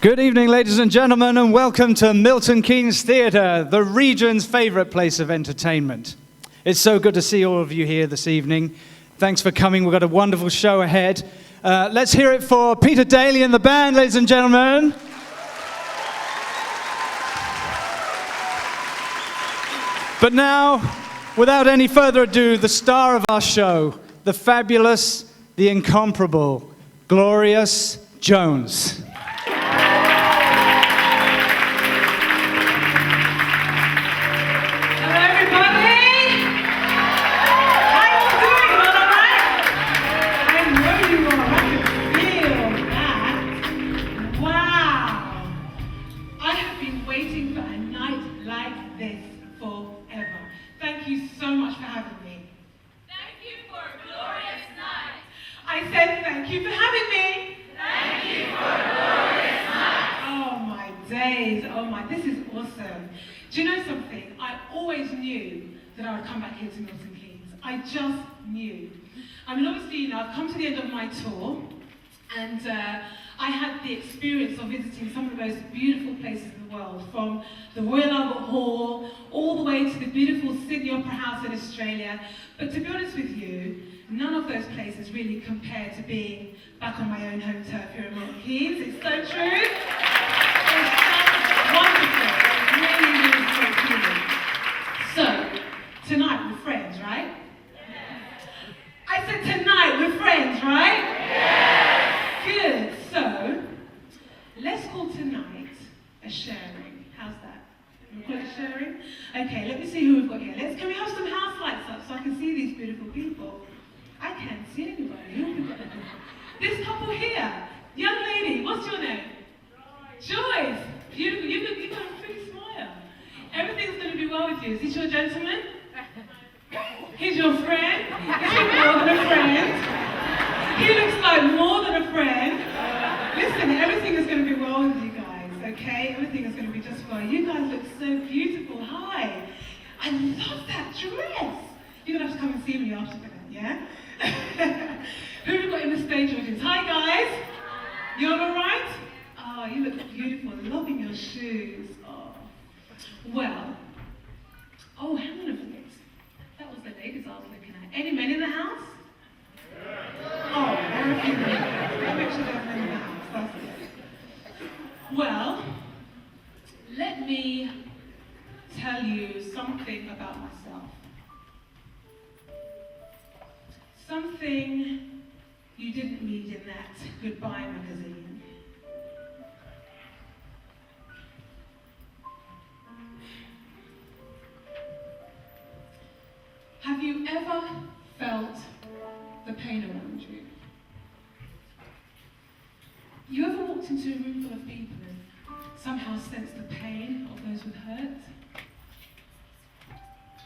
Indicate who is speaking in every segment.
Speaker 1: Good evening, ladies and gentlemen, and welcome to Milton Keynes Theatre, the region's favourite place of entertainment. It's so good to see all of you here this evening. Thanks for coming. We've got a wonderful show ahead. Let's hear it for Peter Daly and the band, ladies and gentlemen. But now, without any further ado, the star of our show, the fabulous, the incomparable, Glorious Jones.
Speaker 2: Do you know something? I always knew that I would come back here to Milton Keynes. I just knew. I mean, obviously, you know, I've come to the end of my tour, and I had the experience of visiting some of the most beautiful places in the world, from the Royal Albert Hall, all the way to the beautiful Sydney Opera House in Australia. But to be honest with you, none of those places really compare to being back on my own home turf here in Milton Keynes. It's so true. It's just wonderful. Really, really great feeling. So, tonight we're friends, right? Yes. I said tonight we're friends, right? Yes. Good. So, let's call tonight a sharing. How's that? We'll call it sharing? Okay, let me see who we've got here. Can we have some house lights up so I can see these beautiful people? I can't see anybody. Who have we got? This couple here. Young lady, what's your name? Joyce. Beautiful. You've got a pretty smile. Everything's going to be well with you. Is this your gentleman? He's your friend? Is he more than a friend? He looks like more than a friend. Listen, everything is going to be well with you guys, okay? Everything is going to be just fine. You guys look so beautiful. Hi. I love that dress. You're going to have to come and see me after that, yeah? Who have we got in the stage audience? Hi, guys. You all right? Oh, you look beautiful. Loving your shoes. Oh. Well. Oh, hang on a minute. That was the ladies I was looking at. Any men in the house? Oh, there are a few men. I'll make sure there are men in the house. That's it. Well, let me tell you something about myself. Something you didn't read in that Goodbye magazine. Have you ever felt the pain around you? You ever walked into a room full of people and somehow sensed the pain of those with hurt?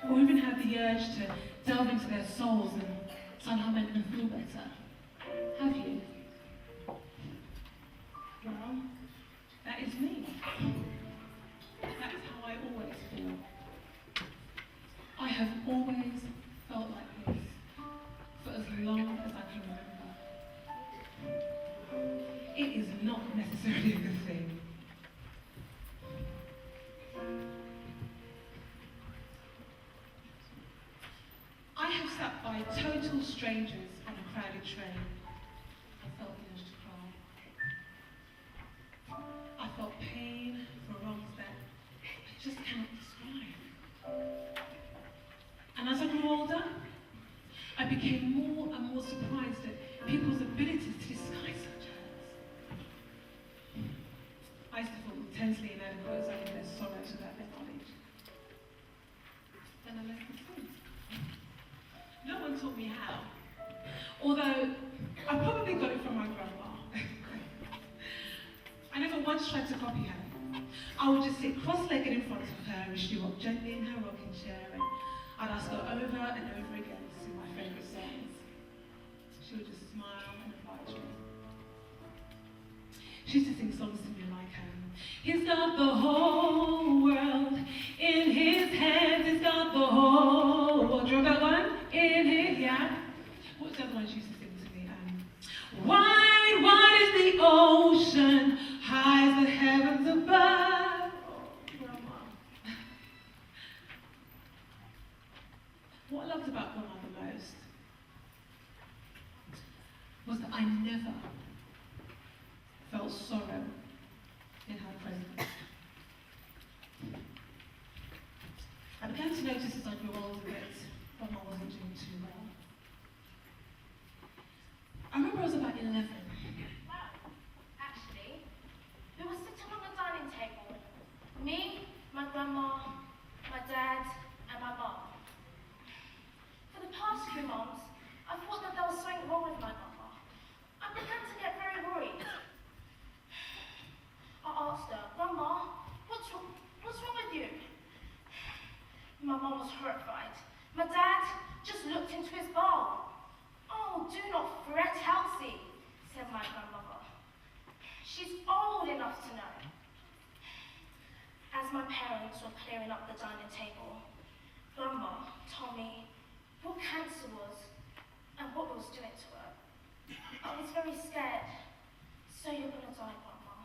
Speaker 2: Or even had the urge to delve into their souls and somehow make them feel better? Have you? Well, that is me. That is how I always feel. I have always felt like this for as long as I can remember. It is not necessarily a good thing. I have sat by total strangers on a crowded train. I felt the urge to cry. I felt pain for wrongs that I just cannot describe. And as I grew older, I became more and more surprised at people's abilities to disguise such hurts. I used to feel intensely inadequate as I lived their sorrows without their knowledge. Then I left the school. No one taught me how. Although, I probably got it from my grandma. I never once tried to copy her. I would just sit cross-legged in front of her as she rocked gently in her rocking chair, and I'd ask her over and over again to sing my favourite songs. She would just smile and oblige me. She used to sing songs to me like, he's got the whole world in his hands, he's got the whole world. Do you remember that one? In his, yeah? What's the other one she used to sing to me? Wide, wide is the ocean, high as the was that I never felt sorrow in her presence. I began to notice as I grew older that Grandma wasn't doing too well. I remember I was about 11.
Speaker 3: Well, actually, we were sitting on the dining table. Me, my grandma, my dad, and my mum. For the past few months, I thought that there was something wrong with my mama. I began to get very worried. I asked her, Grandma, what's wrong with you? My mum was horrified. My dad just looked into his bowl. Oh, do not fret, Elsie, said my grandmother. She's old enough to know. As my parents were clearing up the dining table, Grandma told me what cancer was and what it was doing to her. I was very scared. So you're gonna die, Grandma.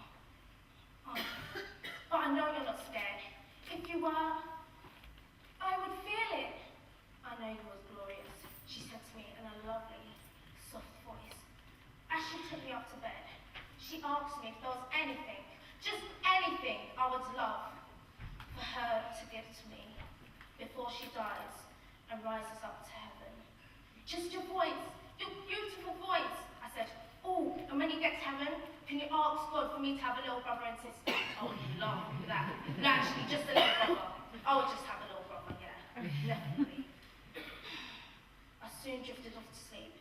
Speaker 3: Oh, but I know you're not scared. If you were, I would feel it. I know you was glorious, she said to me in a lovely, soft voice. As she took me up to bed, she asked me if there was anything, just anything I would love for her to give to me before she dies and rises up to heaven. Just your voice, your beautiful voice. I said, oh, and when you get to heaven, can you ask God for me to have a little brother and sister? Oh, you laugh at that. No, actually, just a little brother. I would just have a little brother, yeah, definitely. I soon drifted off to sleep,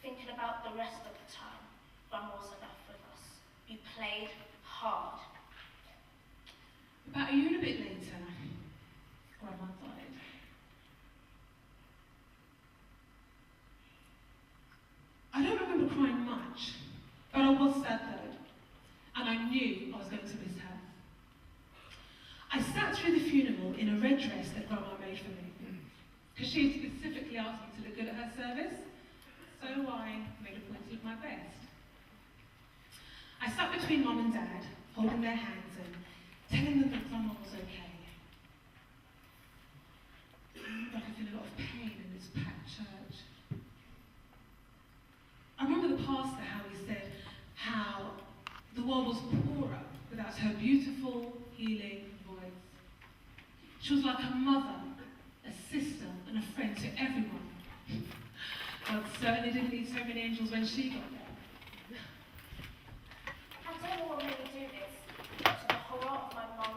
Speaker 3: thinking about the rest of the time Grandma wasn't left with us. We played hard.
Speaker 2: About a year and a bit later, Grandma died. I don't remember crying much, but I was sad though, and I knew I was going to miss her. I sat through the funeral in a red dress that Grandma made for me, because she had specifically asked me to look good at her service, so I made a point to look my best. I sat between Mum and Dad, holding their hands and telling them that Grandma was okay. But I feel a lot of pain in this packed church. I remember the pastor, how he said how the world was poorer without her beautiful, healing voice. She was like a mother, a sister, and a friend to everyone. God certainly didn't need so many angels when she got there.
Speaker 3: I don't know what made me do this, to the horror of my mum